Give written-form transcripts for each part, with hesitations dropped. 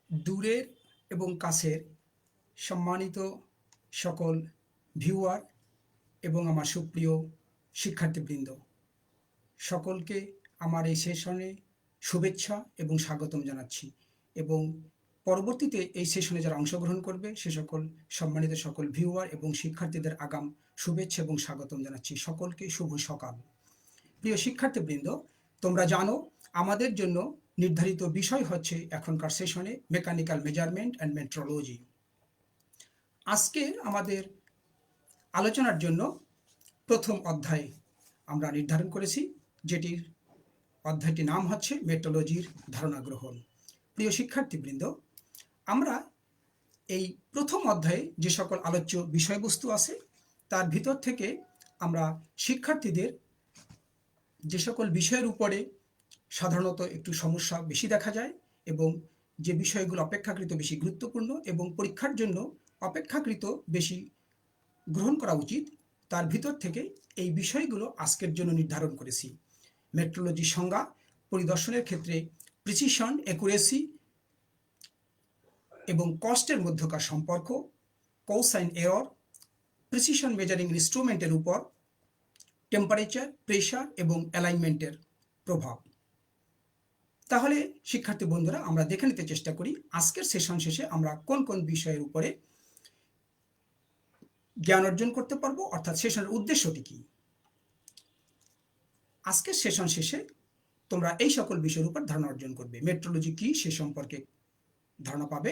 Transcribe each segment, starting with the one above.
দূরের এবং কাছের সম্মানিত সকল ভিউয়ার এবং আমার সুপ্রিয় শিক্ষার্থীবৃন্দ, সকলকে আমার এই সেশনে শুভেচ্ছা এবং স্বাগতম জানাচ্ছি। এবং পরবর্তীতে এই সেশনে যারা অংশগ্রহণ করবে সে সকল সম্মানিত সকল ভিউয়ার এবং শিক্ষার্থীদের আগাম শুভেচ্ছা এবং স্বাগতম জানাচ্ছি। সকলকে শুভ সকাল। প্রিয় শিক্ষার্থীবৃন্দ, তোমরা জানো আমাদের জন্য নির্ধারিত বিষয় হচ্ছে এখনকার সেশনে মেকানিক্যাল মেজারমেন্ট অ্যান্ড মেট্রোলজি। আজকে আমাদের আলোচনার জন্য প্রথম অধ্যায় আমরা নির্ধারণ করেছি, যেটির অধ্যায়টির নাম হচ্ছে মেট্রোলজির ধারণা গ্রহণ। প্রিয় শিক্ষার্থীবৃন্দ, আমরা এই প্রথম অধ্যায়ে যে সকল আলোচ্য বিষয়বস্তু আছে তার ভিতর থেকে আমরা শিক্ষার্থীদের যে সকল বিষয়ের উপরে সাধারণত একটু সমস্যা বেশি দেখা যায় এবং যে বিষয়গুলো অপেক্ষাকৃত বেশি গুরুত্বপূর্ণ এবং পরীক্ষার জন্য অপেক্ষাকৃত বেশি গ্রহণ করা উচিত, তার ভিতর থেকে এই বিষয়গুলো আজকের জন্য নির্ধারণ করেছি। মেট্রোলজির সংজ্ঞা, পরিদর্শনের ক্ষেত্রে প্রিসিশন, অ্যাকুরেসি এবং কস্টের মধ্যকার সম্পর্ক, কোসাইন এরর, প্রিসিশন মেজারিং ইনস্ট্রুমেন্টের উপর টেম্পারেচার, প্রেশার এবং অ্যালাইনমেন্টের প্রভাব। তাহলে শিক্ষার্থী বন্ধুরা, আমরা দেখে নিতে চেষ্টা করি আজকের সেশন শেষে আমরা কোন কোন বিষয়ের উপরে জ্ঞান অর্জন করতে পারবো, অর্থাৎ সেশনের উদ্দেশ্যটি কি। আজকের সেশন শেষে তোমরা এই সকল বিষয়ের উপর ধারণা অর্জন করবে। মেট্রোলজি কি সে সম্পর্কে ধারণা পাবে।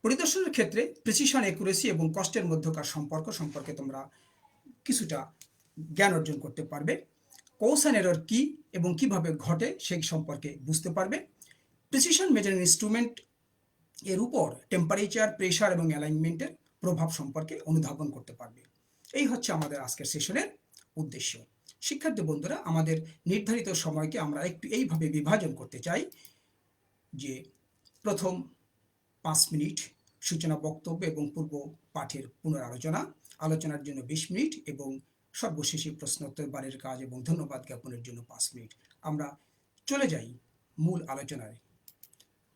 পরিদর্শনের ক্ষেত্রে প্রিসিশন, অ্যাকুরেসি এবং কস্টের মধ্যকার সম্পর্ক সম্পর্কে তোমরা কিছুটা জ্ঞান অর্জন করতে পারবে। কোসাইন এরর কি এবং কিভাবে ঘটে সেই সম্পর্কে বুঝতে পারবে। প্রিসিশন মেজারিং ইনস্ট্রুমেন্ট এর উপর টেম্পারেচার, প্রেশার এবং অ্যালাইনমেন্টের প্রভাব সম্পর্কে অনুধাবন করতে পারবে। এই হচ্ছে আমাদের আজকের সেশনের উদ্দেশ্য। শিক্ষার্থী বন্ধুরা, আমাদের নির্ধারিত সময়কে আমরা একটু এইভাবে বিভাজন করতে চাই যে প্রথম 5 মিনিট সূচনা বক্তব্য এবং পূর্ব পাঠের পুনরালোচনা, আলোচনার জন্য 20 মিনিট এবং সর্বশেষে প্রশ্নোত্তর, বাড়ির কাজ এবং ধন্যবাদ জ্ঞাপনের জন্য 5 মিনিট। আমরা চলে যাই মূল আলোচনায়।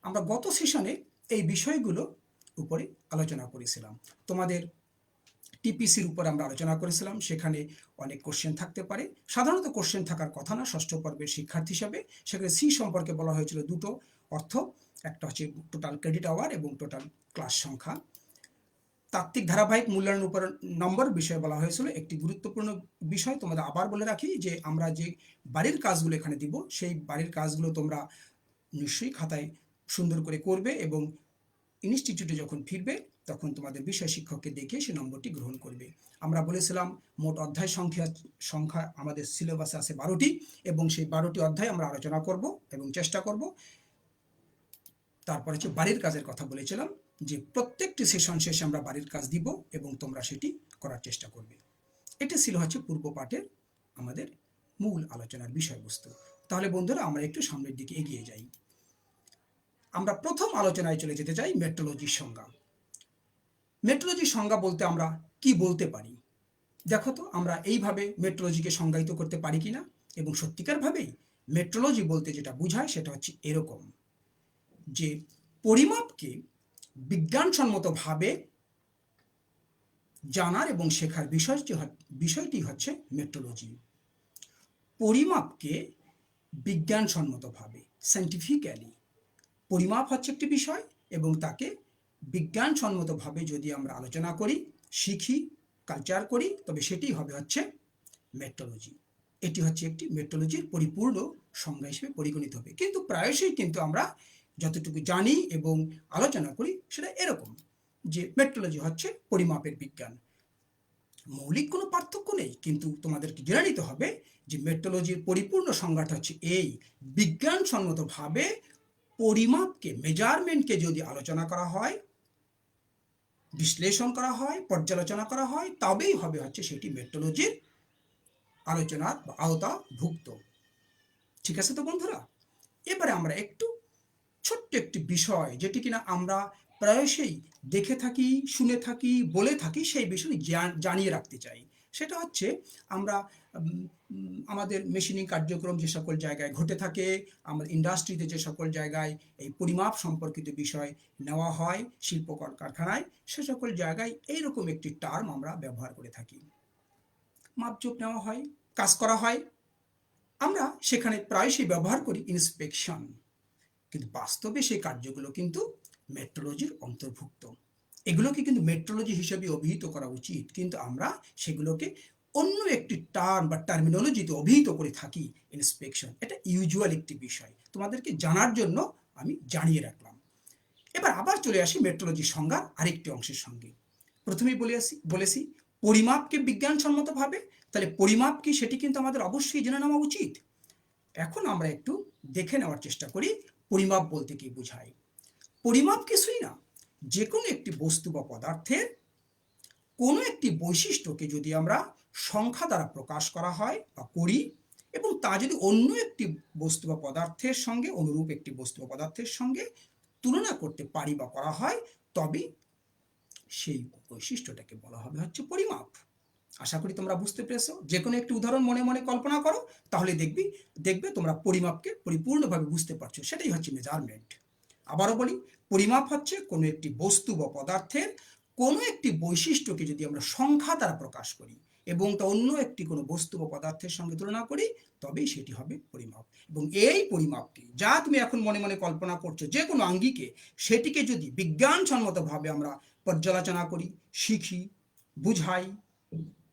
আমরা গত সেশনে এই বিষয়গুলো উপরে আলোচনা করেছিলাম। তোমাদের টিপিসির উপর আমরা আলোচনা করেছিলাম। সেখানে অনেক কোশ্চেন থাকতে পারে, সাধারণত কোশ্চেন থাকার কথা না। ষষ্ঠ পর্বের শিক্ষার্থী হিসাবে সেখানে সি সম্পর্কে বলা হয়েছিল দুটো অর্থ, একটা হচ্ছে টোটাল ক্রেডিট আওয়ার এবং টোটাল ক্লাস সংখ্যা। তাত্ত্বিক ধারাবাহিক মূল্যায়নের উপর নম্বর বিষয়ে বলা হয়েছিল। একটি গুরুত্বপূর্ণ বিষয় তোমাদের আবার বলে রাখি যে আমরা যে বাড়ির কাজগুলো এখানে দিব সেই বাড়ির কাজগুলো তোমরা নিশ্চয়ই খাতায় সুন্দর করে করবে এবং ইনস্টিটিউটে যখন ফিরবে তখন তোমাদের বিষয় শিক্ষককে দেখে সে নম্বরটি গ্রহণ করবে। আমরা বলেছিলাম মোট অধ্যায় সংখ্যা আমাদের সিলেবাসে আছে 12টি এবং সেই 12টি অধ্যায় আমরা আলোচনা করব এবং চেষ্টা করব। তারপর হচ্ছে বাড়ির কাজের কথা বলেছিলাম যে প্রত্যেকটি সেশন শেষে আমরা বাড়ির কাজ দিব এবং তোমরা সেটি করার চেষ্টা করবে। এটা ছিল হচ্ছে পূর্ব পাঠের আমাদের মূল আলোচনার বিষয়বস্তু। তাহলে বন্ধুরা, আমরা একটু সামনের দিকে এগিয়ে যাই। আমরা প্রথম আলোচনায় চলে যেতে চাই মেট্রোলজির সংজ্ঞা। মেট্রোলজির সংজ্ঞা বলতে আমরা কি বলতে পারি? দেখো তো, আমরা এইভাবে মেট্রোলজিকে সংজ্ঞায়িত করতে পারি কিনা। এবং সত্যিকারভাবেই মেট্রোলজি বলতে যেটা বোঝায় সেটা হচ্ছে এরকম, যে পরিমাপকে বিজ্ঞানসম্মতভাবে জানার এবং শেখার বিষয়টি হচ্ছে মেট্রোলজি। পরিমাপকে বিজ্ঞানসম্মতভাবে, সায়েন্টিফিক্যালি পরিমাপ হচ্ছে একটি বিষয় এবং তাকে বিজ্ঞানসম্মতভাবে যদি আমরা আলোচনা করি, শিখি, কালচার করি, তবে সেটি হবে হচ্ছে মেট্রোলজি। এটি হচ্ছে একটি মেট্রোলজির পরিপূর্ণ সংজ্ঞা হিসেবে পরিগণিত হবে। কিন্তু প্রায়শই কিন্তু আমরা যতটুকু জানি এবং আলোচনা করি সেটা এরকম যে মেট্রোলজি হচ্ছে পরিমাপের বিজ্ঞান। মৌলিক কোনো পার্থক্য নেই, কিন্তু তোমাদেরকে জেনে নিতে হবে যে মেট্রোলজির পরিপূর্ণ সংজ্ঞাটা হচ্ছে এই: বিজ্ঞানসম্মতভাবে পরিমাপকে, মেজারমেন্টকে যদি আলোচনা করা হয়, বিশ্লেষণ করা হয়, পর্যালোচনা করা হয়, তবেই হবে হচ্ছে সেটি মেট্রোলজির আলোচনার বা আওতাভুক্ত। ঠিক আছে তো বন্ধুরা? এবারে আমরা একটু ছোট্ট একটি বিষয়, যেটি কিনা আমরা প্রায়শই দেখে থাকি, শুনে থাকি, বলে থাকি, সেই বিষয়ে জানিয়ে রাখতে চাই। সেটা হচ্ছে আমরা আমাদের মেশিনিং কার্যক্রম যে সকল জায়গায় ঘটে থাকে, আমাদের ইন্ডাস্ট্রিতে যে সকল জায়গায় এই পরিমাপ সম্পর্কিত বিষয় নেওয়া হয় শিল্প কারখানায়, সে সকল জায়গায় এইরকম একটি টার্ম আমরা ব্যবহার করে থাকি। মাপজোক নেওয়া হয়, কাজ করা হয়, আমরা সেখানে প্রায়শই ব্যবহার করি ইন্সপেকশন, কিন্তু বাস্তবে সেই কার্যগুলো কিন্তু মেট্রোলজির অন্তর্ভুক্ত। এগুলোকে কিন্তু মেট্রোলজি হিসেবে অভিহিত করা উচিত, কিন্তু আমরা সেগুলোকে অন্য একটি টার্ম বা টার্মিনোলজিতে অভিহিত করে থাকি ইন্সপেকশন। এটা ইউজুয়াল একটি বিষয়, তোমাদেরকে জানার জন্য আমি জানিয়ে রাখলাম। এবার আবার চলে আসি মেট্রোলজির সংজ্ঞার আরেকটি অংশের সঙ্গে। প্রথমেই বলেছি পরিমাপকে বিজ্ঞানসম্মতভাবে, তাহলে পরিমাপ কি সেটি কিন্তু আমাদের অবশ্যই জেনে নেওয়া উচিত। এখন আমরা একটু দেখে নেওয়ার চেষ্টা করি পরিমাপ বলতে কি বোঝায়। পরিমাপ কিছুই না, যে কোনো একটি বস্তু বা পদার্থের কোনো একটি বৈশিষ্ট্যকে যদি আমরা সংখ্যা দ্বারা প্রকাশ করা হয় বা করি, এবং তা যদি অন্য একটি বস্তু বা পদার্থের সঙ্গে, অনুরূপ একটি বস্তু বা পদার্থের সঙ্গে তুলনা করতে পারি বা করা হয়, তবে সেই বৈশিষ্ট্যটাকে বলা হবে হচ্ছে পরিমাপ। আশা করি তোমরা বুঝতে পেরেছো। যে কোনো একটি উদাহরণ মনে মনে কল্পনা করো, তাহলে দেখবে তোমরা পরিমাপকে পরিপূর্ণভাবে বুঝতে পারছো। সেটাই হচ্ছে মেজারমেন্ট। আবারও বলি, পরিমাপ হচ্ছে কোনো একটি বস্তু বা পদার্থের কোনো একটি বৈশিষ্ট্যকে যদি আমরা সংখ্যা দ্বারা প্রকাশ করি এবং তা অন্য একটি কোনো বস্তু বা পদার্থের সঙ্গে তুলনা করি, তবেই সেটি হবে পরিমাপ। এবং এই পরিমাপকে, যা তুমি এখন মনে মনে কল্পনা করছো, যে কোনো আঙ্গিকে, সেটিকে যদি বিজ্ঞানসম্মতভাবে আমরা পর্যালোচনা করি, শিখি, বুঝাই,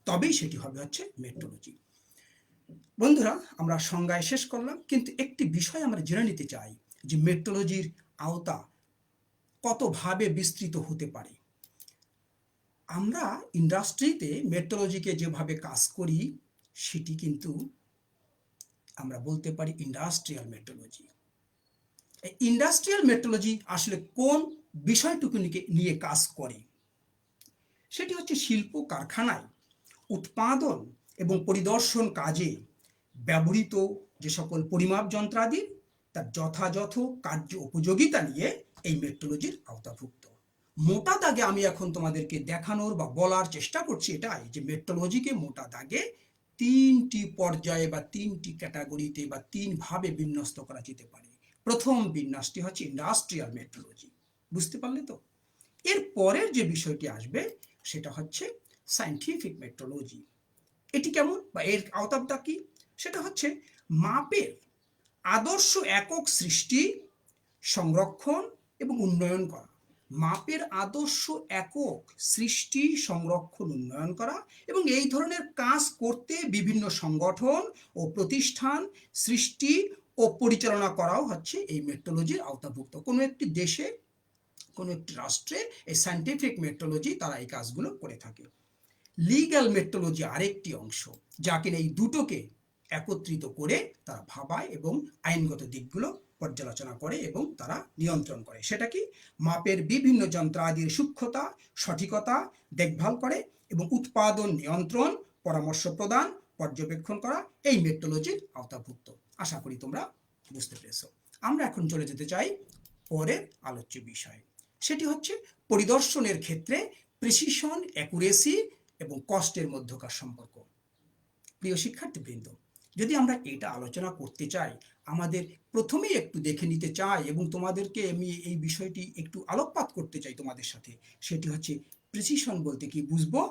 তবেই সেটি হবে হচ্ছে মেট্রোলজি। বন্ধুরা, আমরা সংজ্ঞায় শেষ করলাম, কিন্তু একটি বিষয় আমরা জেনে নিতে চাই যে মেট্রোলজির আওতা কতভাবে বিস্তৃত হতে পারে। আমরা ইন্ডাস্ট্রিতে মেট্রোলজিকে যেভাবে কাজ করি, সেটি কিন্তু আমরা বলতে পারি ইন্ডাস্ট্রিয়াল মেট্রোলজি। এই ইন্ডাস্ট্রিয়াল মেট্রোলজি আসলে কোন বিষয়টুকু নিয়ে কাজ করে? সেটি হচ্ছে শিল্প কারখানায় উৎপাদন এবং পরিদর্শন কাজে ব্যবহৃত যে সকল পরিমাপ যন্ত্রাদি, তার যথাযথ কার্য উপযোগিতা নিয়ে এই মেট্রোলজির আওতাভুক্ত। মোটা দাগে আমি এখন তোমাদেরকে দেখানোর বা বলার চেষ্টা করছি এটাই, যে মেট্রোলজিকে মোটা দাগে তিনটি পর্যায়ে বা তিনটি ক্যাটাগরিতে বা তিন ভাবে বিন্যস্ত করা যেতে পারে। প্রথম বিন্যাসটি হচ্ছে ইন্ডাস্ট্রিয়াল মেট্রোলজি। বুঝতে পারলে তো? এর পরের যে বিষয়টি আসবে সেটা হচ্ছে সায়েন্টিফিক মেট্রোলজি। এটি কেমন বা এর আওতাটা কি? সেটা হচ্ছে মাপের আদর্শ একক সৃষ্টি, সংরক্ষণ এবং উন্নয়ন করা। মাপের আদর্শ একক সৃষ্টি, সংরক্ষণ, উন্নয়ন করা, এবং এই ধরনের কাজ করতে বিভিন্ন সংগঠন ও প্রতিষ্ঠান সৃষ্টি ও পরিচালনা করাও হচ্ছে এই মেট্রোলজির আওতাভুক্ত। কোনো একটি দেশে, কোনো একটি রাষ্ট্রে এই সায়েন্টিফিক মেট্রোলজি তারা এই কাজগুলো করে থাকে। লিগ্যাল মেট্রোলজি আরেকটি অংশ, যা কিনা এই দুটোকে একত্রিত করে তারা ভাবায় এবং আইনগত দিকগুলো পর্যালোচনা করে এবং তারা নিয়ন্ত্রণ করে। সেটা কি? মাপের বিভিন্ন যন্ত্রাদির সূক্ষ্মতা, সঠিকতা দেখভাল করে এবং উৎপাদন নিয়ন্ত্রণ, পরামর্শ প্রদান, পর্যবেক্ষণ করা এই মেট্রোলজির আওতাভুক্ত। আশা করি তোমরা বুঝতে পেরেছো। আমরা এখন চলে যেতে চাই পরের আলোচ্য বিষয়। সেটি হচ্ছে পরিদর্শনের ক্ষেত্রে প্রিসিশন, অ্যাকুরেসি এবং কস্টের মধ্যকার সম্পর্ক। প্রিয় শিক্ষার্থীবৃন্দ, যদি আমরা এটা আলোচনা করতে চাই, আমাদের প্রথমেই একটু দেখে নিতে চাই এবং তোমাদেরকে আমি এই বিষয়টি একটু আলোকপাত করতে চাই তোমাদের সাথে। সেটি হচ্ছে প্রিসিশন বলতে কি বুঝবো,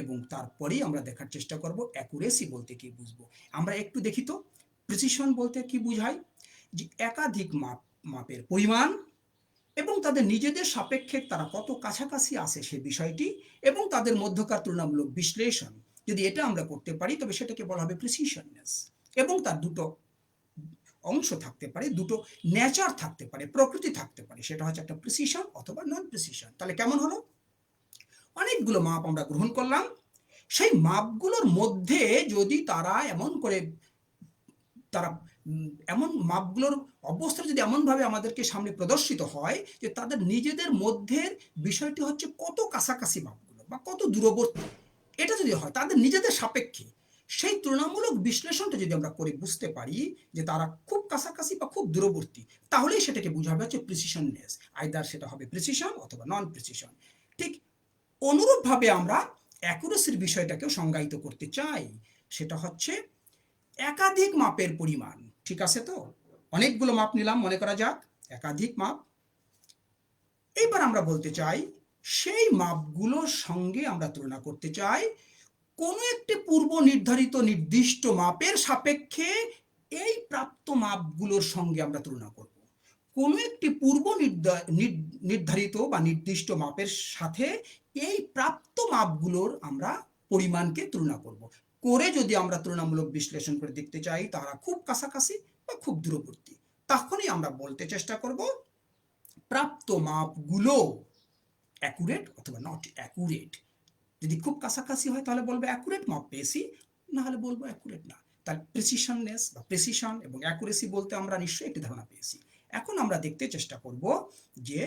এবং তারপরেই আমরা দেখার চেষ্টা করব অ্যাকুরেসি বলতে কি বুঝবো। আমরা একটু দেখি তো প্রিসিশন বলতে কি বুঝায়। যে একাধিক মাপের পরিমাণ এবং তাদের নিজেদের সাপেক্ষে তারা কত কাছাকাছি আসে সে বিষয়টি, এবং তাদের মধ্যকার তুলনামূলক বিশ্লেষণ, যদি এটা আমরা করতে পারি তবে সেটাকে বলা হবে প্রিসিশননেস। এবং তার দুটো অংশ থাকতে পারে, দুটো নেচার থাকতে পারে, প্রকৃতি থাকতে পারে। সেটা হচ্ছে একটা প্রিসিশন অথবা নন প্রিসিশন। তাহলে কেমন হলো? অনেকগুলো মাপ আমরা গ্রহণ করলাম, সেই মাপগুলোর মধ্যে যদি তারা এমন মাপগুলোর অবস্থা যদি এমনভাবে আমাদেরকে সামনে প্রদর্শিত হয় যে তাদের নিজেদের মধ্যের বিষয়টি হচ্ছে কত কাছাকাছি মাপগুলো বা কত দূরবর্তী, এটা যদি হয় তাদের নিজেদের সাপেক্ষে, সেই তুলনামূলক বিশ্লেষণটা যদি আমরা করে বুঝতে পারি যে তারা খুব কাছাকাছি বা খুব দূরবর্তী, তাহলেই সেটাকে বোঝাবে হচ্ছে প্রিসিশননেস। আইদার সেটা হবে প্রিসিশন অথবা নন প্রিসিশন। ঠিক অনুরূপভাবে আমরা অ্যাকুরেসির বিষয়টাকেও সংজ্ঞায়িত করতে চাই, সেটা হচ্ছে একাধিক মাপের পরিমাণ। ঠিক আছে, তো অনেকগুলো মাপ নিলাম, মনে করা যাক একাধিক মাপ। এবার আমরা বলতে চাই সেই মাপগুলোর সঙ্গে আমরা তুলনা করতে চাই কোনো একটি পূর্ব নির্ধারিত নির্দিষ্ট মাপের সাপেক্ষে এই প্রাপ্ত মাপগুলোর সঙ্গে আমরা তুলনা করব। কোনো একটি পূর্ব নির্ধারিত বা নির্দিষ্ট মাপের সাথে এই প্রাপ্ত মাপগুলোর আমরা পরিমাণকে তুলনা করব। করে যদি আমরা তুলনামূলক বিশ্লেষণ করে দেখতে চাই তারা খুব কাছাকাছি বা খুব দূরবর্তী, তখনই আমরা বলতে চেষ্টা করব প্রাপ্ত মাপগুলো অ্যাকুরেট অথবা নট অ্যাকুরেট। যদি খুব কাছাকাছি হয় তাহলে বলবো অ্যাকুরেট মাপ পেয়েছি, না হলে বলবো অ্যাকুরেট না। তাহলে প্রিসিশননেস বা প্রিসিশন এবং অ্যাকুরেসি বলতে আমরা নিশ্চয়ই একটি ধারণা পেয়েছি। এখন আমরা দেখতে চেষ্টা করব যে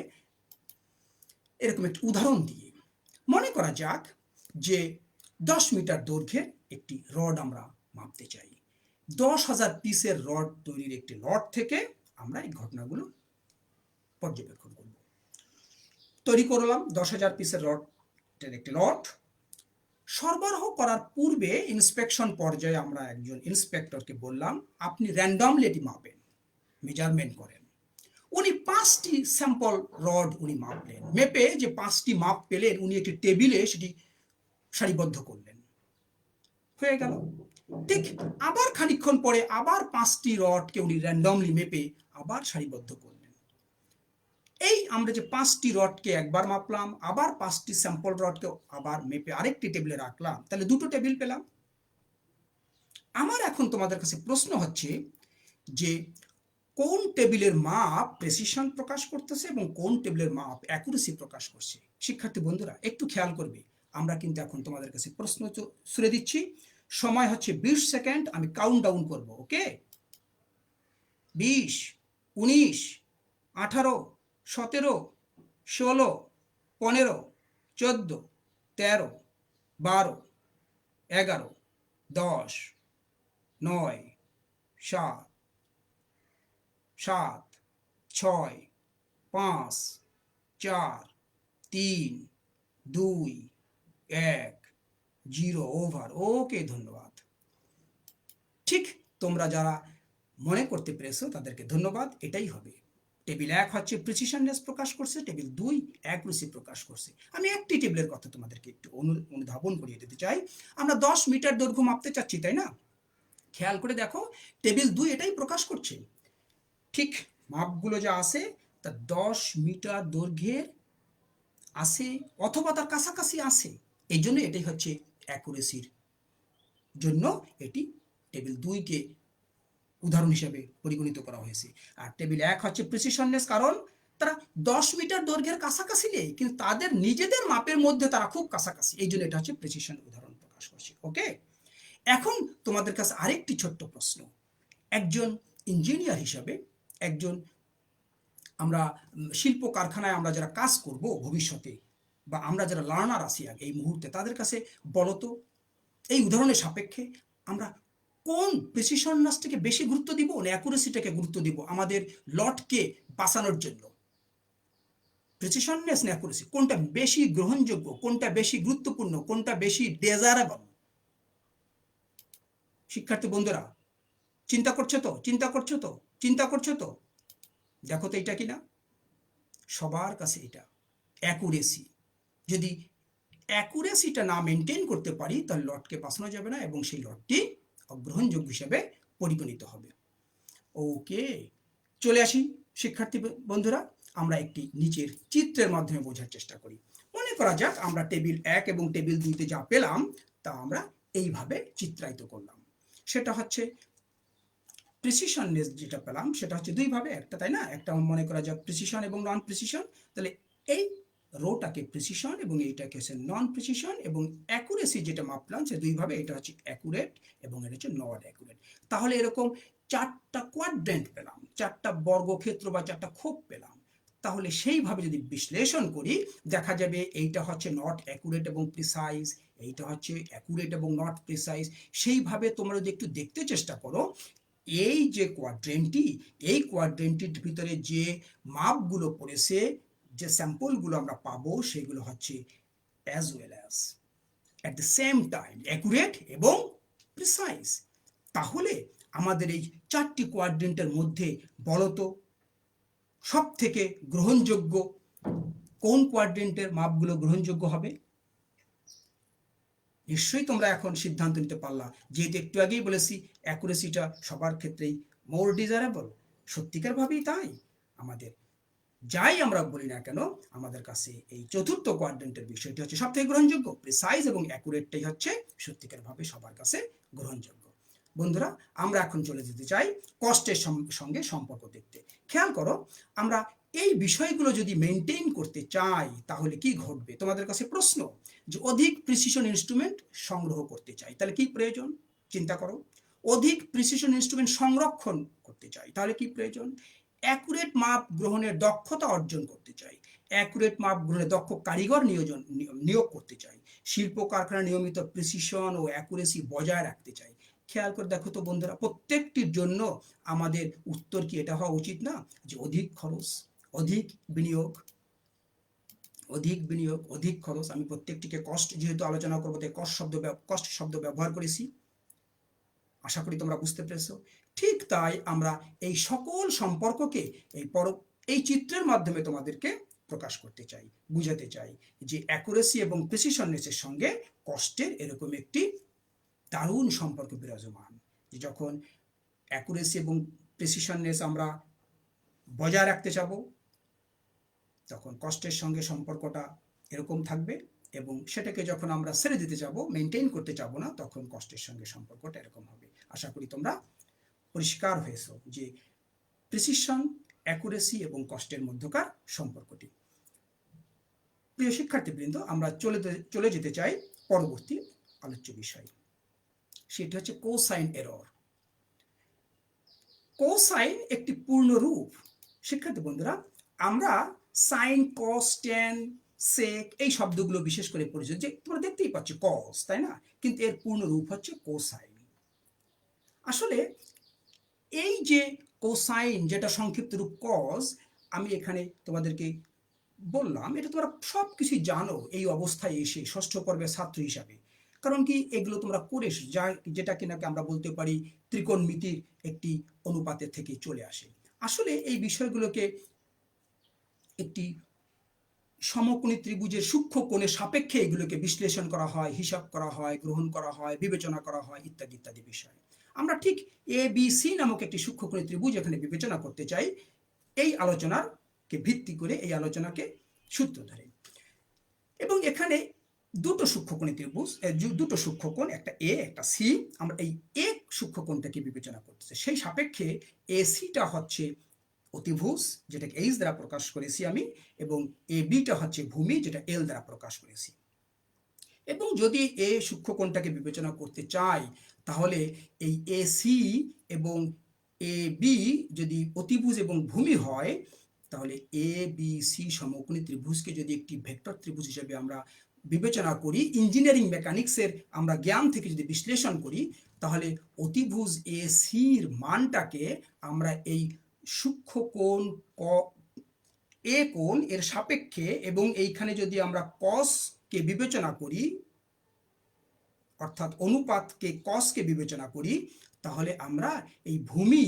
এরকম একটি উদাহরণ দিয়ে, মনে করা যাক যে 10 মিটার দৈর্ঘ্যের একটি রড আমরা মাপতে চাই। 10,000 পিসের রড তৈরির একটি লট থেকে আমরা এই ঘটনাগুলো পর্যবেক্ষণ করব। তৈরি করলাম 10,000 পিসের রডের একটি লট। সরবরাহ করার পূর্বে ইন্সপেকশন পর্যায়ে আমরা একজন ইন্সপেক্টরকে বললাম আপনি র্যান্ডমলি এটি মাপেন, মেজারমেন্ট করেন। উনি 5টি স্যাম্পল রড উনি মাপলেন, মেপে যে 5টি মাপ পেলেন উনি একটি টেবিলে সেটি সারিবদ্ধ করলেন, হয়ে গেল। ঠিক আবার খানিকক্ষণ পরে আবার 5টি রডকে উনি র্যান্ডমলি মেপে আবার সারিবদ্ধ করলেন। এই আমরা যে 5টি রডকে একবার মাপলাম, আবার 5টি স্যাম্পল রডকে আবার মেপে আরেকটি টেবিলে রাখলাম, তাহলে দুটো টেবিল পেলাম। আমার এখন তোমাদের কাছে প্রশ্ন হচ্ছে যে কোন টেবিলের মাপ প্রেসিশন প্রকাশ করতেছে এবং কোন টেবিলের মাপ অ্যাকুরেসি প্রকাশ করছে। শিক্ষার্থী বন্ধুরা একটু খেয়াল করবে, আমরা কিন্তু এখন তোমাদের কাছে প্রশ্ন ছুড়ে দিচ্ছি। সময় হচ্ছে 20 সেকেন্ড, আমি কাউন্ট ডাউন করব। ওকে, 20, 19, 18, 17, 16, 15, 14, 13, 12, 11, 10, 9, 7, 7, 6, 5, 4, 3, 2, 1, 0 ওভার। ওকে, ধন্যবাদ। ঠিক তোমরা যারা মনে করতে পেরেছো তাদেরকে ধন্যবাদ। এটাই হবে। টেবিল 1 হচ্ছে প্রিসিশননেস প্রকাশ করছে, টেবিল 2 অ্যাকুরেসি প্রকাশ করছে। আমি একটি টেবিলের কথা তোমাদেরকে একটু অনুধাবন করিয়ে দিতে চাই। আমরা 10 মিটার দৈর্ঘ্য মাপতে চাচ্ছি, তাই না? খেয়াল করে দেখো টেবিল 2 এটাই প্রকাশ করছে। ঠিক মাপগুলো যা আছে তা 10 মিটার দৈর্ঘ্যের আছে অথবা তার কাছাকাছি আছে, এই জন্য এটাই হচ্ছে অ্যাকুরেসির জন্য এটি টেবিল 2কে উদাহরণ হিসেবে পরিগণিত করা হয়েছে। আর টেবিল 1 হচ্ছে প্রিসিশননেস, কারণ তারা 10 মিটার দৈর্ঘ্যের কাছাকাছি নেই, কিন্তু তাদের নিজেদের মাপের মধ্যে তারা খুব কাছাকাছি, এই জন্য এটা হচ্ছে প্রিসিশন উদাহরণ প্রকাশ করছে। ওকে, এখন তোমাদের কাছে আরেকটি ছোট্ট প্রশ্ন। একজন ইঞ্জিনিয়ার হিসাবে, একজন আমরা শিল্প কারখানায় আমরা যারা কাজ করব ভবিষ্যতে, বা আমরা যারা লার্নার আছি এই মুহূর্তে, তাদের কাছে বলো তো এই উদাহরণের সাপেক্ষে আমরা কোন প্রিসিশননেসটাকে বেশি গুরুত্ব দিব না অ্যাকুরেসিটাকে গুরুত্ব দিব আমাদের লটকে বাঁচানোর জন্য? প্রিসিশননেস না অ্যাকুরেসি, কোনটা বেশি গ্রহণযোগ্য, কোনটা বেশি গুরুত্বপূর্ণ, কোনটা বেশি ডেজারেবল? শিক্ষার্থী বন্ধুরা চিন্তা করছো তো, চিন্তা করছো তো, চিন্তা করছো তো? দেখো তো এটা কিনা, সবার কাছে এটা অ্যাকুরেসি। যদি অ্যাকুরেসিটা না মেনটেন করতে পারি তাহলে লটকে বাঁচানো যাবে না এবং সেই লটটি অগ্রহণযোগ্য হিসেবে পরিগণিত হবে। ওকে, চলে আসি শিক্ষার্থী বন্ধুরা, আমরা একটি নিচের চিত্রের মাধ্যমে বোঝার চেষ্টা করি। মনে করা যাক আমরা টেবিল 1 এবং টেবিল 2তে যা পেলাম তা আমরা এইভাবে চিত্রায়িত করলাম। সেটা হচ্ছে প্রিসিশননেস যেটা পেলাম সেটা হচ্ছে দুইভাবে, একটা তাই না, একটা মনে করা যাক প্রিসিশন এবং নন প্রিসিশন। তাহলে এই রোটাকে প্রিসিশন এবং এইটাকে হচ্ছে নন প্রিসিশন, এবং অ্যাকুরেসি যেটা মাপলাম সে দুইভাবে, এটা হচ্ছে অ্যাকুরেট এবং এটা হচ্ছে নট অ্যাকুরেট। তাহলে এরকম 4টা কোয়াড্রেন্ট পেলাম, 4টা বর্গক্ষেত্র বা 4টা খোপ পেলাম। তাহলে সেইভাবে যদি বিশ্লেষণ করি দেখা যাবে এইটা হচ্ছে নট অ্যাকুরেট এবং প্রিসাইজ, এইটা হচ্ছে অ্যাকুরেট এবং নট প্রিসাইজ। সেইভাবে তোমরা যদি একটু দেখতে চেষ্টা করো এই যে কোয়াড্রেন্টটি, এই কোয়াড্রেন্টটির ভিতরে যে মাপগুলো পড়েছে, যে স্যাম্পলগুলো আমরা পাবো সেগুলো হচ্ছে as well as at the same time accurate এবং প্রিসাইজ। তাহলে আমাদের এই 4টি কোয়াড্রেন্টের মধ্যে বলতো সব থেকে গ্রহণযোগ্য কোন কোয়াড্রেন্টের মাপগুলো গ্রহণযোগ্য হবে? নিশ্চয়ই তোমরা এখন সিদ্ধান্ত নিতে পারলা, যেহেতু একটু আগেই বলেছি অ্যাকুরেসিটা সবার ক্ষেত্রেই মোর ডিজায়ারেবল। সত্যিকার ভাবেই তাই। আমাদের যাই আমরা বলি না কেন, আমাদের কাছে এই চতুর্থ কোয়াড্রেন্টের বিষয়টি হচ্ছে সব থেকে গ্রহণযোগ্য। প্রিসাইজ এবং অ্যাকুরেটটাই হচ্ছে সত্যিকার ভাবে সবার কাছে গ্রহণযোগ্য। বন্ধুরা, আমরা এখন চলে যেতে চাই কষ্টের সঙ্গে সম্পর্ক দেখতে। খেয়াল করো, আমরা এই বিষয়গুলো যদি মেনটেন করতে চাই তাহলে কি ঘটবে? তোমাদের কাছে প্রশ্ন যে অধিক প্রিসিশন ইনস্ট্রুমেন্ট সংগ্রহ করতে চাই, তাহলে কি প্রয়োজন? চিন্তা করো। অধিক প্রিসিশন ইনস্ট্রুমেন্ট সংরক্ষণ করতে চাই, তাহলে কি প্রয়োজন? অ্যাকুরেট মাপ গ্রহণের দক্ষতা অর্জন করতে চাই, অ্যাকুরেট মাপ গ্রহণে দক্ষ কারিগর নিয়োগ করতে চাই, শিল্প কারখানা নিয়মিত প্রিসিশন ও অ্যাকুরেসি বজায় রাখতে চাই। খেয়াল করে দেখো তো বন্ধুরা, প্রত্যেকটির জন্য আমাদের উত্তর কি এটা হওয়া উচিত না যে অধিক খরচ, অধিক বিনিয়োগ, অধিক বিনিয়োগ, অধিক খরচ? আমি প্রত্যেকটিকে কষ্ট যেহেতু আলোচনা করবো তাই কষ্ট শব্দ ব্যবহার করেছি। আশা করি তোমরা বুঝতে পেরেছো। ঠিক তাই আমরা এই সকল সম্পর্ককে এই চিত্রের মাধ্যমে তোমাদেরকে প্রকাশ করতে চাই, বুঝাতে চাই যে অ্যাকুরেসি এবং প্রিসিশননেসের সঙ্গে কষ্টের এরকম একটি দারুণ সম্পর্ক বিরাজমান। যে যখন অ্যাকুরেসি এবং প্রিসিশননেস আমরা বজায় রাখতে চাবো, তখন কষ্টের সঙ্গে সম্পর্কটা এরকম থাকবে, এবং সেটাকে যখন আমরা ছেড়ে দিতে যাব, মেনটেন করতে চাবো না, তখন কষ্টের সঙ্গে সম্পর্কটা এরকম হবে। আশা করি তোমরা পরিষ্কার হয়েছো যে প্রিসিশন, অ্যাকুরেসি এবং কষ্টের মধ্যকার সম্পর্কটি। প্রিয় শিক্ষার্থীবৃন্দ, আমরা চলে যেতে চাই পরবর্তী আলোচ্য বিষয়। সেটা হচ্ছে কোসাইন এরর। কোসাইন একটি পূর্ণ রূপ। শিক্ষার্থী বন্ধুরা, আমরা সাইন, কস, ট্যান, সেক এই শব্দগুলো বিশেষ করে পরিচিত, যে তোমরা দেখতেই পাচ্ছ কস, তাই না? কিন্তু এর পূর্ণ রূপ হচ্ছে কোসাইন। আসলে এই যে কোসাইন, যেটা সংক্ষিপ্ত রূপ কস, আমি এখানে তোমাদেরকে বললাম, এটা তোমরা সব কিছুই জানো এই অবস্থায় এসে ষষ্ঠ পর্বের ছাত্র হিসাবে। কারণ কি, এগুলো তোমরা করে যেটা কিনা আমরা বলতে পারি ত্রিকোণমিতির একটি অনুপাতের থেকে চলে আসে। আসলে এই বিষয়গুলোকে একটি সমকোণী ত্রিভুজের সূক্ষ্ম কোণের সাপেক্ষে এগুলোকে বিশ্লেষণ করা হয়, হিসাব করা হয়, গ্রহণ করা হয়, বিবেচনা করা হয়, ইত্যাদি ইত্যাদি বিষয়। আমরা ঠিক ABC নামক একটি সূক্ষ্মকোণী ত্রিভুজ এখানে বিবেচনা করতে চাই, এই আলোচনাকে ভিত্তি করে, এই আলোচনাকে সূত্র ধরে। এবং এখানে দুটো সূক্ষ্মকোণী ত্রিভুজ, দুটো সূক্ষ্মকোণ, একটা এ একটা সি। আমরা এই এ সূক্ষ্মকোণটাকে বিবেচনা করতেছি। সেই সাপেক্ষে এসিটা হচ্ছে অতিভুজ, যেটাকে এইচ দ্বারা প্রকাশ করেছি আমি, এবং এ বিটা হচ্ছে ভূমি, যেটা এল দ্বারা প্রকাশ করেছি। এবং যদি এ সূক্ষ্মকোণটাকে বিবেচনা করতে চাই, তাহলে এই এসি এবং এ বি যদি অতিভুজ এবং ভূমি হয়, তাহলে এ বি সি সমকোণী ত্রিভুজকে যদি একটি ভেক্টর ত্রিভুজ হিসেবে আমরা বিবেচনা করি, ইঞ্জিনিয়ারিং মেকানিক্সের আমরা জ্ঞান থেকে যদি বিশ্লেষণ করি, তাহলে অতিভুজ এ সির মানটাকে আমরা এই সূক্ষ্মকোণ এ কোণ এর সাপেক্ষে, এবং এইখানে যদি আমরা কসকে বিবেচনা করি, অর্থাৎ অনুপাতকে কসকে বিবেচনা করি, তাহলে আমরা এই ভূমি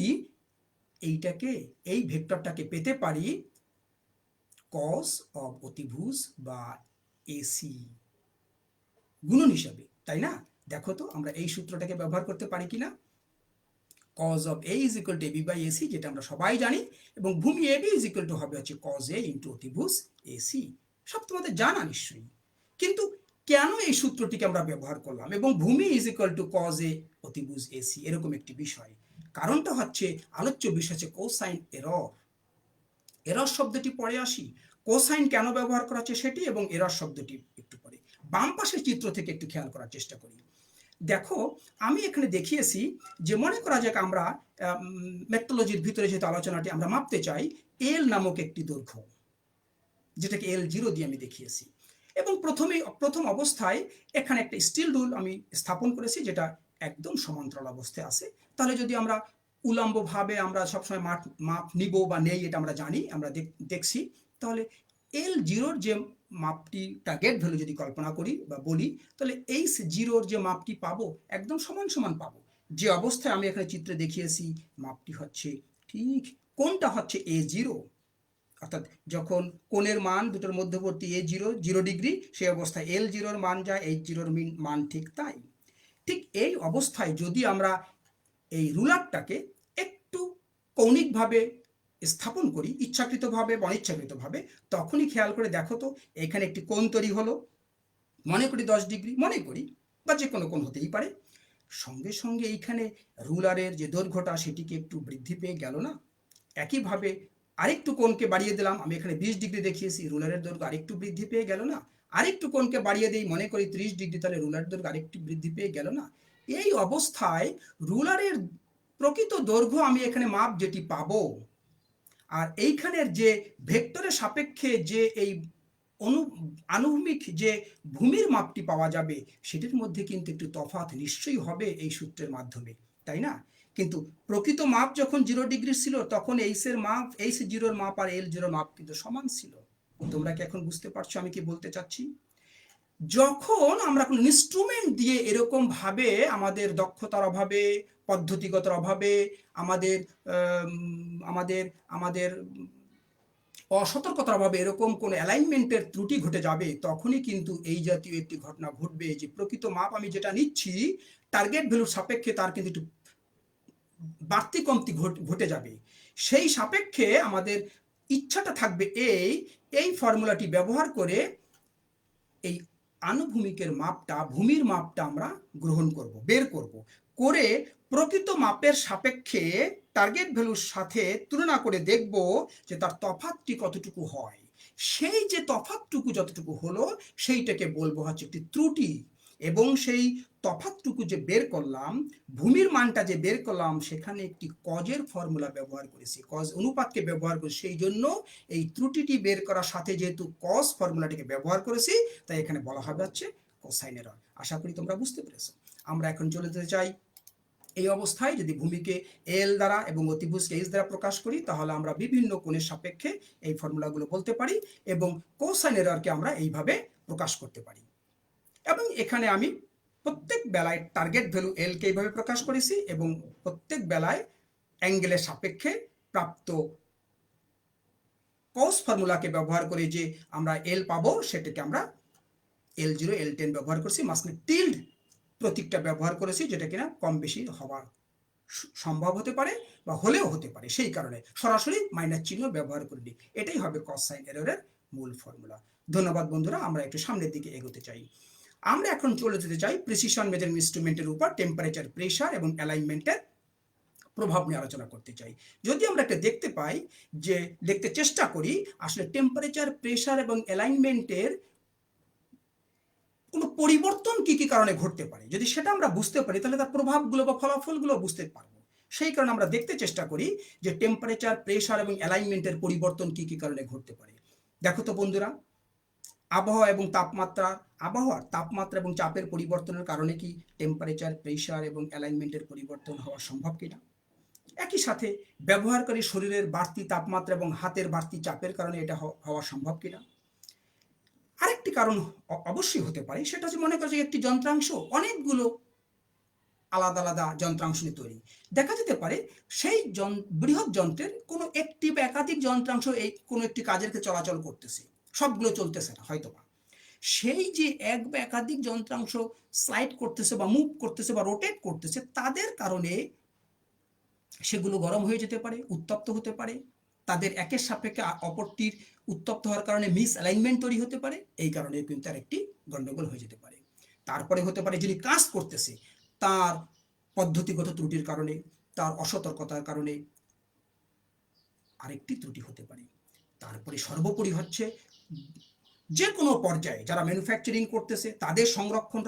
এইটাকে, এই ভেক্টরটাকে পেতে পারি কস অফ অতিভুজ বা এসি গুণন হিসাবে, তাই না? দেখো তো আমরা এই সূত্রটাকে ব্যবহার করতে পারি কিনা। cos of A is equal to AB by AC, যেটা আমরা সবাই জানি, এবং ভূমি AB is equal to হবে হচ্ছে cos A into অতিভুজ AC। সব তোমাদের জানা নিশ্চয়ই। কিন্তু কেন এই সূত্রটিকে আমরা ব্যবহার করলাম, এবং ভূমি is equal to cos A অতিভুজ AC, এরকম একটি বিষয়? কারণটা হচ্ছে, আলোচ্য বিষয় হচ্ছে কোসাইন এরর। এরর শব্দটি পরে আসি, কোসাইন কেন ব্যবহার করা হচ্ছে সেটি, এবং এরর শব্দটি একটু পরে। বাম পাশের চিত্র থেকে একটু খেয়াল করার চেষ্টা করি। দেখো, আমি এখানে দেখিয়েছি যে মনে করা যাক আমরা মেট্রোলজির ভিতরে যেহেতু আলোচনাটি আমরা মাপতে চাই, এল নামক একটি দৈর্ঘ্য, যেটাকে L0 দিয়ে আমি দেখিয়েছি। এবং প্রথম অবস্থায় এখানে একটা স্টিল রুল আমি স্থাপন করেছি, যেটা একদম সমান্তরাল অবস্থায় আছে। তাহলে যদি আমরা উলম্বভাবে আমরা সবসময় মাপ নিব বা নেই, এটা আমরা জানি, আমরা দেখছি, তাহলে L0 যে মাপটি টার্গেট ভ্যালু যদি কল্পনা করি বা বলি, তাহলে এই জিরোর যে মাপটি পাবো একদম সমান সমান পাবো। যে অবস্থায় আমি এখানে চিত্রে দেখিয়েছি মাপটি হচ্ছে ঠিক কোনটা হচ্ছে A0, অর্থাৎ যখন কোণের মান দুটোর মধ্যবর্তী A0 0 ডিগ্রি, সেই অবস্থায় L0 মান যায়, H0 মান ঠিক তাই। ঠিক এই অবস্থায় যদি আমরা এই রুলারটাকে একটু কৌণিকভাবে স্থাপন করি, ইচ্ছাকৃতভাবে বা অনিচ্ছাকৃতভাবে, তখনই খেয়াল করে দেখো তো এখানে একটি কোণ তৈরি হলো, মনে করি 10 ডিগ্রি, মনে করি, বা যে কোনো কোণ হতেই পারে। সঙ্গে সঙ্গে এইখানে রুলারের যে দৈর্ঘ্যটা সেটিকে একটু বৃদ্ধি পেয়ে গেল না? একইভাবে আরেকটু কোণকে বাড়িয়ে দিলাম, আমি এখানে 20 ডিগ্রি দেখিয়েছি, রুলারের দৈর্ঘ্য আরেকটু বৃদ্ধি পেয়ে গেল না? আরেকটু কোণকে বাড়িয়ে দিই, মনে করি 30 ডিগ্রি, তাহলে রুলারের দৈর্ঘ্য আরেকটু বৃদ্ধি পেয়ে গেল না? এই অবস্থায় রুলারের প্রকৃত দৈর্ঘ্য আমি এখানে মাপ যেটি পাবো, আর এইখানের যে ভেক্টরের সাপেক্ষে যে এই আনুভূমিক যে ভূমির মাপটি পাওয়া যাবে, সেটির মধ্যে কিন্তু একটু তফাৎ নিশ্চয়ই হবে এই সূত্রের মাধ্যমে, তাই না? কিন্তু প্রকৃত মাপ যখন 0 ডিগ্রি ছিল, তখন এইচের মাপ, H0 মাপ আর L0 মাপ কিন্তু সমান ছিল। তোমরা কি এখন বুঝতে পারছো আমি কি বলতে চাচ্ছি? যখন আমরা কোনো ইনস্ট্রুমেন্ট দিয়ে এরকম ভাবে আমাদের দক্ষতার অভাবে, পদ্ধতিগতর অভাবে, আমাদের আমাদের আমাদের অসতর্কতার অভাবে এরকম কোনো অ্যালাইনমেন্টের ত্রুটি ঘটে যাবে, তখনই কিন্তু এই জাতীয় একটি ঘটনা ঘটবে যে প্রকৃত মাপ আমি যেটা নিচ্ছি টার্গেট ভ্যালুর সাপেক্ষে তার কিন্তু একটু বাড়তি কমতি ঘটে যাবে। সেই সাপেক্ষে আমাদের ইচ্ছাটা থাকবে এই ফর্মুলাটি ব্যবহার করে এই আনুভূমিকের মাপটা, ভূমির মাপটা আমরা গ্রহণ করব, বের করব, করে প্রকৃত মাপের সাপেক্ষে টার্গেট ভ্যালুর সাথে তুলনা করে দেখব যে তার তফাৎটি কতটুকু হয়। সেই যে তফাৎটুকু যতটুকু হলো সেইটাকে বলবো হচ্ছে একটি ত্রুটি। এবং সেই তফাৎটুকু যে বের করলাম, ভূমির মানটা যে বের করলাম, সেখানে একটি কজের ফর্মুলা ব্যবহার করেছি, কজ অনুপাতকে ব্যবহার করেছি। সেই জন্য এই ত্রুটিটি বের করার সাথে যেহেতু কজ ফর্মুলাটিকে ব্যবহার করেছি, তাই এখানে বলা হবে হচ্ছে কোসাইন এরর। আশা করি তোমরা বুঝতে পেরেছো। আমরা এখন চলে যেতে চাই এই অবস্থায় যদি ভূমিকে এল দ্বারা এবং অতিভুজকে এইচ দ্বারা প্রকাশ করি, তাহলে আমরা বিভিন্ন কোণের সাপেক্ষে এই ফর্মুলাগুলো বলতে পারি এবং কোসাইন এররকে আমরা এইভাবে প্রকাশ করতে পারি। এবং এখানে আমি প্রত্যেক বেলায় টার্গেট ভ্যালু এলকে এইভাবে প্রকাশ করেছি এবং প্রত্যেক বেলায় অ্যাঙ্গেলের সাপেক্ষে প্রাপ্ত কস ফর্মুলাকে ব্যবহার করে যে আমরা এল পাবো, সেটাকে আমরা L0 L10 ব্যবহার করছি, মাঝখানে টিল্ড প্রতীকটা ব্যবহার করেছি, যেটা কিনা কম বেশি হওয়ার সম্ভব হতে পারে বা হলেও হতে পারে, সেই কারণে সরাসরি মাইনাস চিহ্ন ব্যবহার করিনি। এটাই হবে কস সাইন এররের মূল ফর্মুলা। ধন্যবাদ বন্ধুরা, আমরা একটু সামনের দিকে এগোতে চাই। আমরা এখন চলে যেতে চাই প্রিসিশন মেজারিং ইনস্ট্রুমেন্টের উপর টেম্পারেচার, প্রেসার এবং অ্যালাইনমেন্টের প্রভাব নিয়ে আলোচনা করতে চাই। যদি আমরা একটা দেখতে পাই, যে দেখতে চেষ্টা করি আসলে টেম্পারেচার, প্রেসার এবং অ্যালাইনমেন্টের কোনো পরিবর্তন কি কি কারণে ঘটতে পারে, যদি সেটা আমরা বুঝতে পারি তাহলে তার প্রভাবগুলো বা ফলাফলগুলো বুঝতে পারবো। সেই কারণে আমরা দেখতে চেষ্টা করি যে টেম্পারেচার, প্রেসার এবং অ্যালাইনমেন্টের পরিবর্তন কি কি কারণে ঘটতে পারে। দেখো তো বন্ধুরা, আবহাওয়ার তাপমাত্রা এবং চাপের পরিবর্তনের কারণে কি টেম্পারেচার, প্রেসার এবং অ্যালাইনমেন্টের পরিবর্তন হওয়া সম্ভব কিনা? একই সাথে ব্যবহারকারী শরীরের বাড়তি তাপমাত্রা এবং হাতের বাড়তি চাপের কারণে এটা হওয়া সম্ভব কিনা? আরেকটি কারণ অবশ্যই হতে পারে, সেটা হচ্ছে মনে করো যে একটি যন্ত্রাংশ অনেকগুলো আলাদা আলাদা যন্ত্রাংশ নিয়ে তৈরি। দেখা যেতে পারে সেই বৃহৎ যন্ত্রের কোনো একটি বা একাধিক যন্ত্রাংশ এই কোনো একটি কাজের ক্ষেত্রে চলাচল করতেছে, সবগুলো চলতেছে না হয়তোবা। সেই যে এক বা একাধিক যন্ত্রাংশ স্লাইড করতেছে বা মুভ করতেছে বা রোটেট করতেছে, তাদের কারণে সেগুলো গরম হয়ে যেতে পারে, উত্তপ্ত হতে পারে, তাদের একের সাপেক্ষে অপরটির উত্তপ্ত হওয়ার কারণে মিস অ্যালাইনমেন্ট তৈরি হতে পারে, এই কারণে কিন্তু আর একটি গন্ডগোল হয়ে যেতে পারে। তারপরে হতে পারে যিনি কাজ করতেছে তার পদ্ধতিগত ত্রুটির কারণে, তার অসতর্কতার কারণে আরেকটি ত্রুটি হতে পারে। তারপরে সর্বোপরি হচ্ছে যে কোনো পর্যায়ে যারা ম্যানুফ্যাকচারিং করতেছে তাদের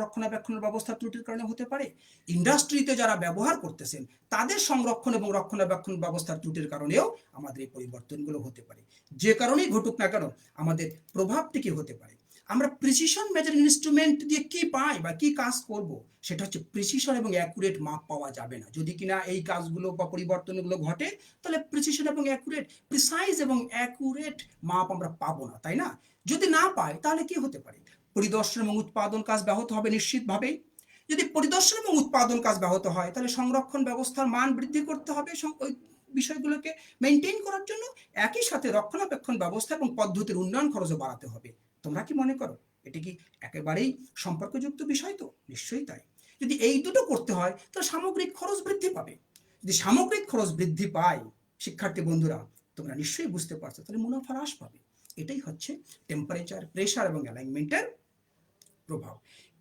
রক্ষণাবেক্ষণের ব্যবস্থা ত্রুটির কারণে হতে পারে। ইন্ডাস্ট্রিতে যারা ব্যবহার করতেছেন তাদের সংরক্ষণ এবং রক্ষণাবেক্ষণ ব্যবস্থার ত্রুটির কারণেও আমাদের এই পরিবর্তনগুলো হতে পারে। যে কারণেই ঘটুক না কেন, আমাদের প্রভাবটি কি হতে পারে? আমরা প্রিসিশন মেজারিং ইনস্ট্রুমেন্ট দিয়ে কি পাই বা কি কাজ করব, সেটা হচ্ছে প্রিসিশন এবং অ্যাকুরেট মাপ পাওয়া যাবে না। যদি কিনা এই কাজগুলো বা পরিবর্তনগুলো ঘটে, তাহলে প্রিসিশন এবং অ্যাকুরেট, প্রিসাইজ এবং অ্যাকুরেট মাপ আমরা পাবো না, তাই না? যদি না পাই তাহলে কি হতে পারে? পরিদর্শন এবং উৎপাদন কাজ ব্যাহত হবে নিশ্চিতভাবেই। যদি পরিদর্শন এবং উৎপাদন কাজ ব্যাহত হয়, তাহলে সংরক্ষণ ব্যবস্থার মান বৃদ্ধি করতে হবে ওই বিষয়গুলোকে মেনটেন করার জন্য। একই সাথে রক্ষণাবেক্ষণ ব্যবস্থা এবং পদ্ধতির উন্নয়ন খরচও বাড়াতে হবে। তোমরা কি মনে করো এটি কি একেবারেই সম্পর্কযুক্ত বিষয়? তো নিশ্চয়ই তাই। যদি এই দুটো করতে হয়, তাহলে সামগ্রিক খরচ বৃদ্ধি পাবে। যদি সামগ্রিক খরচ বৃদ্ধি পায়, শিক্ষার্থী বন্ধুরা তোমরা নিশ্চয়ই বুঝতে পারছো, তাহলে মুনাফা হ্রাস পাবে। এটাই হচ্ছে টেম্পারেচার, প্রেশার এবং অ্যালাইনমেন্টের প্রভাব।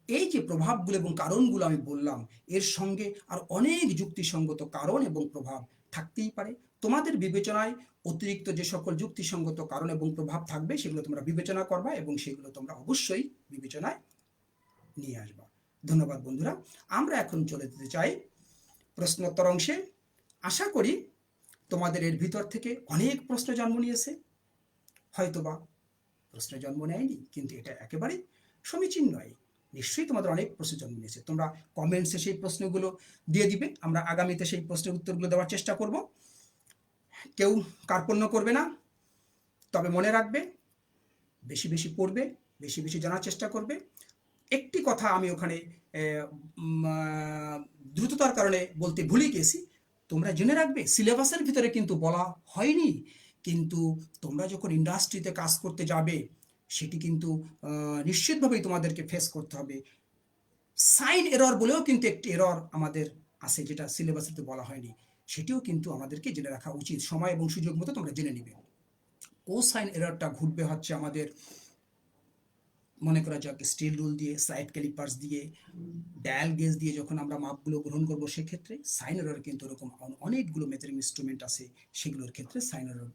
এই যে প্রভাবগুলো এবং কারণগুলো আমি বললাম, এর সঙ্গে আর অনেক যুক্তিসঙ্গত কারণ এবং প্রভাব থাকতেই পারে। তোমাদের বিবেচনায় অতিরিক্ত যে সকল যুক্তিসঙ্গত কারণ এবং প্রভাব থাকবে, সেগুলো তোমরা বিবেচনা করবা এবং সেগুলো তোমরা অবশ্যই বিবেচনায় নিয়ে আসবা। ধন্যবাদ বন্ধুরা। আমরা এখন চলে যেতে চাই প্রশ্নোত্তর অংশে। আশা করি তোমাদের এর ভিতর থেকে অনেক প্রশ্ন জন্ম নিয়েছে। হয়তোবা প্রশ্ন জন্ম নেয়নি, কিন্তু এটা একেবারেই সমীচীন নয়। নিশ্চয়ই তোমাদের অনেক প্রশ্ন জন্ম নিয়েছে। তোমরা কমেন্টসে সেই প্রশ্নগুলো দিয়ে দিবে, আমরা আগামীতে সেই প্রশ্নের উত্তরগুলো দেওয়ার চেষ্টা করব। কেউ কার্পণ্য করবে না, তবে মনে রাখবে বেশি বেশি পড়বে, বেশি বেশি জানার চেষ্টা করবে। একটি কথা আমি ওখানে দ্রুততার কারণে বলতে ভুলে গেছি। তোমরা জেনে রাখবে সিলেবাসের ভিতরে কিন্তু বলা হয়নি, কিন্তু তোমরা যখন ইন্ডাস্ট্রিতে কাজ করতে যাবে, সেটি কিন্তু নিশ্চিতভাবেই তোমাদেরকে ফেস করতে হবে। সাইন এরর বলেও কিন্তু একটি এরর আমাদের আছে, যেটা সিলেবাসেতে বলা হয়নি। সেটিও কিন্তু আমাদেরকে জেনে রাখা উচিত। সময় এবং সুযোগ মতো তোমরা জেনে নিবে। কোসাইন এররটা ঘটবে হচ্ছে আমাদের, মনে করা যাক স্টিল রুল দিয়ে, স্লাইড ক্যালিপার্স দিয়ে, ডায়াল গেজ দিয়ে যখন আমরা মাপগুলো গ্রহণ করব, সেক্ষেত্রে সাইন এরর কিন্তু এরকম অনেকগুলো মেজারিং ইনস্ট্রুমেন্ট আছে, সেগুলোর ক্ষেত্রে সাইন এরর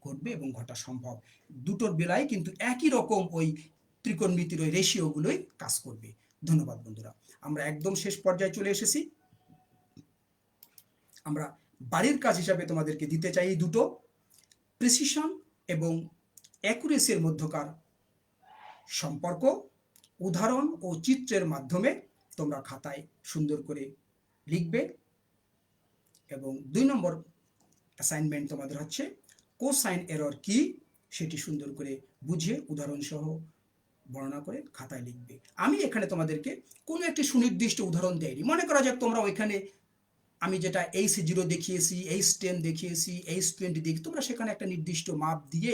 ঘটবে এবং ঘটা সম্ভব। দুটোর বেলায় কিন্তু একই রকম ওই ত্রিকোণমিতির ওই রেশিওগুলোই কাজ করবে। ধন্যবাদ বন্ধুরা। আমরা একদম শেষ পর্যায়ে চলে এসেছি। আমরা বাড়ির কাজ হিসাবে তোমাদেরকে দিতে চাই দুটো, প্রিসিশন এবং অ্যাকুরেসির মধ্যকার সম্পর্ক উদাহরণ ও চিত্রের মাধ্যমে তোমরা খাতায় সুন্দর করে লিখবে। এবং 2 নম্বর অ্যাসাইনমেন্ট তোমাদের হচ্ছে কোসাইন এরর কি, সেটি সুন্দর করে বুঝিয়ে উদাহরণ সহ বর্ণনা করে খাতায় লিখবে। আমি এখানে তোমাদেরকে কোনো একটি সুনির্দিষ্ট উদাহরণ দেইনি। মনে করা যাক তোমরা ওইখানে আমি যেটা H0 দেখিয়েছি, H10 দেখিয়েছি, H20 দেখি, তোমরা সেখানে একটা নির্দিষ্ট মাপ দিয়ে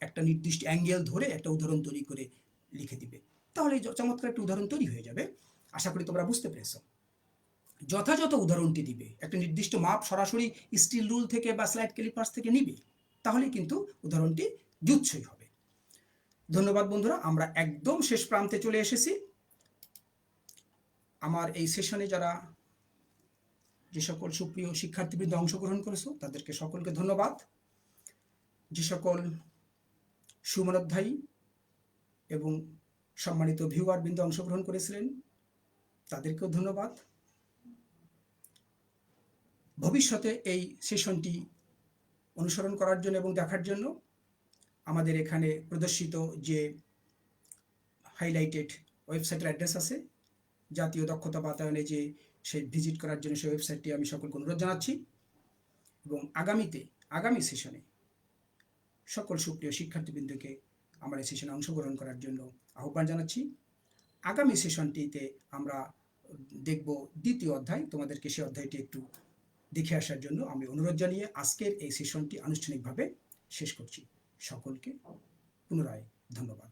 একটা নির্দিষ্ট অ্যাঙ্গেল ধরে একটা উদাহরণ তৈরি করে লিখে দিবে। তাহলে চমৎকার একটা উদাহরণ তৈরি হয়ে যাবে। আশা করি তোমরা বুঝতে পেরেছো। যথাযথ উদাহরণটি দিবে, একটা নির্দিষ্ট মাপ সরাসরি স্টিল রুল থেকে বা স্লাইড ক্যালিপার্স থেকে নিবে, তাহলে কিন্তু উদাহরণটি জুৎসই হবে। ধন্যবাদ বন্ধুরা। আমরা একদম শেষ প্রান্তে চলে এসেছি। আমার এই সেশনে যারা যে সকল সুপ্রিয় শিক্ষার্থীবৃন্দ অংশগ্রহণ করেছো, তাদেরকে সকলকে ধন্যবাদ। যে সকল সুমনোধ্যায়ী এবং সম্মানিত ভিউয়ার বৃন্দ অংশগ্রহণ করেছিলেন, তাদেরকেও ধন্যবাদ। ভবিষ্যতে এই সেশনটি অনুসরণ করার জন্য এবং দেখার জন্য আমাদের এখানে প্রদর্শিত যে হাইলাইটেড ওয়েবসাইটের অ্যাড্রেস আছে, জাতীয় দক্ষতা বাতায়নে যে সেই ভিজিট করার জন্য সেই ওয়েবসাইটটি আমি সকলকে অনুরোধ জানাচ্ছি। এবং আগামী সেশনে সকল সুপ্রিয় শিক্ষার্থীবৃন্দকে আমার এই সেশনে অংশগ্রহণ করার জন্য আহ্বান জানাচ্ছি। আগামী সেশনটিতে আমরা দেখব 2য় অধ্যায়। তোমাদেরকে সেই অধ্যায়টি একটু দেখে আসার জন্য আমি অনুরোধ জানিয়ে আজকের এই সেশনটি আনুষ্ঠানিকভাবে শেষ করছি। সকলকে পুনরায় ধন্যবাদ।